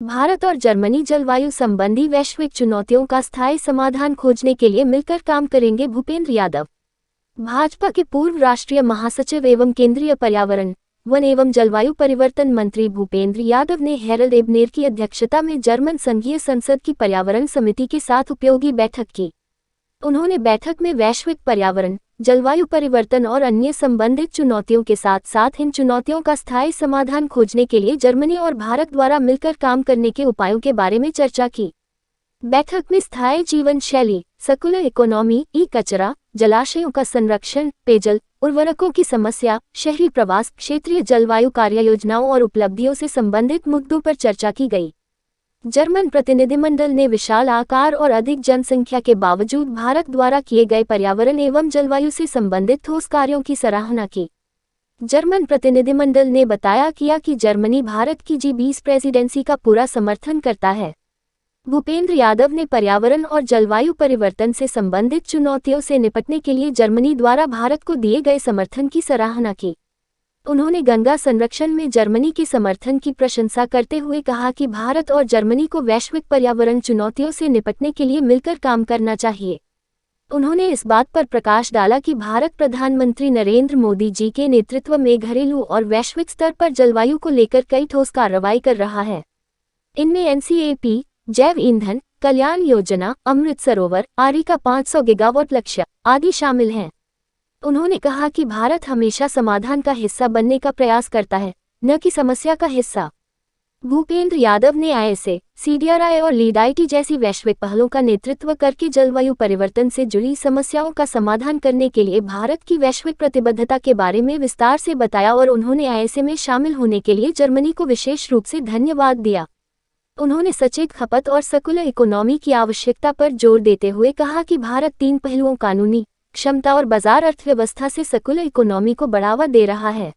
भारत और जर्मनी जलवायु संबंधी वैश्विक चुनौतियों का स्थायी समाधान खोजने के लिए मिलकर काम करेंगे। भूपेंद्र यादव। भाजपा के पूर्व राष्ट्रीय महासचिव एवं केंद्रीय पर्यावरण, वन एवं जलवायु परिवर्तन मंत्री भूपेंद्र यादव ने हेरल्ड एबनेर की अध्यक्षता में जर्मन संघीय संसद की पर्यावरण समिति के साथ उपयोगी बैठक की। उन्होंने बैठक में वैश्विक पर्यावरण, जलवायु परिवर्तन और अन्य संबंधित चुनौतियों के साथ साथ इन चुनौतियों का स्थायी समाधान खोजने के लिए जर्मनी और भारत द्वारा मिलकर काम करने के उपायों के बारे में चर्चा की। बैठक में स्थायी जीवन शैली, सर्कुलर इकोनॉमी, ई कचरा, जलाशयों का संरक्षण, पेयजल, उर्वरकों की समस्या, शहरी प्रवास, क्षेत्रीय जलवायु कार्ययोजनाओं और उपलब्धियों से संबंधित मुद्दों पर चर्चा की गई। जर्मन प्रतिनिधिमंडल ने विशाल आकार और अधिक जनसंख्या के बावजूद भारत द्वारा किए गए पर्यावरण एवं जलवायु से संबंधित ठोस कार्यों की सराहना की। जर्मन प्रतिनिधिमंडल ने बताया किया कि जर्मनी भारत की G20 प्रेसिडेंसी का पूरा समर्थन करता है। भूपेंद्र यादव ने पर्यावरण और जलवायु परिवर्तन से संबंधित चुनौतियों से निपटने के लिए जर्मनी द्वारा भारत को दिए गए समर्थन की सराहना की। उन्होंने गंगा संरक्षण में जर्मनी के समर्थन की प्रशंसा करते हुए कहा कि भारत और जर्मनी को वैश्विक पर्यावरण चुनौतियों से निपटने के लिए मिलकर काम करना चाहिए। उन्होंने इस बात पर प्रकाश डाला कि भारत प्रधानमंत्री नरेंद्र मोदी जी के नेतृत्व में घरेलू और वैश्विक स्तर पर जलवायु को लेकर कई ठोस कार्रवाई कर रहा है। इनमें NCAP, जैव ईंधन कल्याण योजना, अमृत सरोवर, आरी का 500 गीगावाट लक्ष्य आदि शामिल हैं। उन्होंने कहा कि भारत हमेशा समाधान का हिस्सा बनने का प्रयास करता है, न कि समस्या का हिस्सा। भूपेंद्र यादव ने ISA, CDRI और LEAD-IT जैसी वैश्विक पहलों का नेतृत्व करके जलवायु परिवर्तन से जुड़ी समस्याओं का समाधान करने के लिए भारत की वैश्विक प्रतिबद्धता के बारे में विस्तार से बताया और उन्होंने ISA में शामिल होने के लिए जर्मनी को विशेष रूप से धन्यवाद दिया। उन्होंने सचेत खपत और सर्कुलर इकोनॉमी की आवश्यकता पर जोर देते हुए कहा कि भारत 3 पहलुओं कानूनी क्षमता और बाजार अर्थव्यवस्था से सर्कुलर इकोनॉमी को बढ़ावा दे रहा है।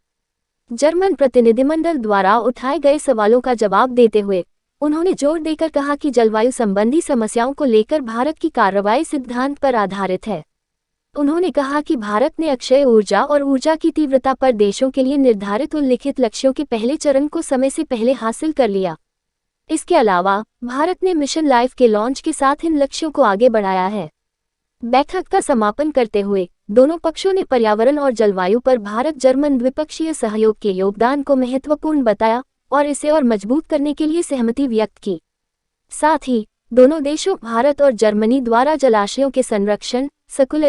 जर्मन प्रतिनिधिमंडल द्वारा उठाए गए सवालों का जवाब देते हुए उन्होंने जोर देकर कहा कि जलवायु संबंधी समस्याओं को लेकर भारत की कार्रवाई सिद्धांत पर आधारित है। उन्होंने कहा कि भारत ने अक्षय ऊर्जा और ऊर्जा की तीव्रता पर देशों के लिए निर्धारित उल्लिखित लक्ष्यों के पहले चरण को समय से पहले हासिल कर लिया। इसके अलावा भारत ने मिशन लाइफ के लॉन्च के साथ इन लक्ष्यों को आगे बढ़ाया है। बैठक का समापन करते हुए दोनों पक्षों ने पर्यावरण और जलवायु पर भारत जर्मन द्विपक्षीय सहयोग के योगदान को महत्वपूर्ण बताया और इसे और मजबूत करने के लिए सहमति व्यक्त की। साथ ही दोनों देशों भारत और जर्मनी द्वारा जलाशयों के संरक्षण, सर्कुलर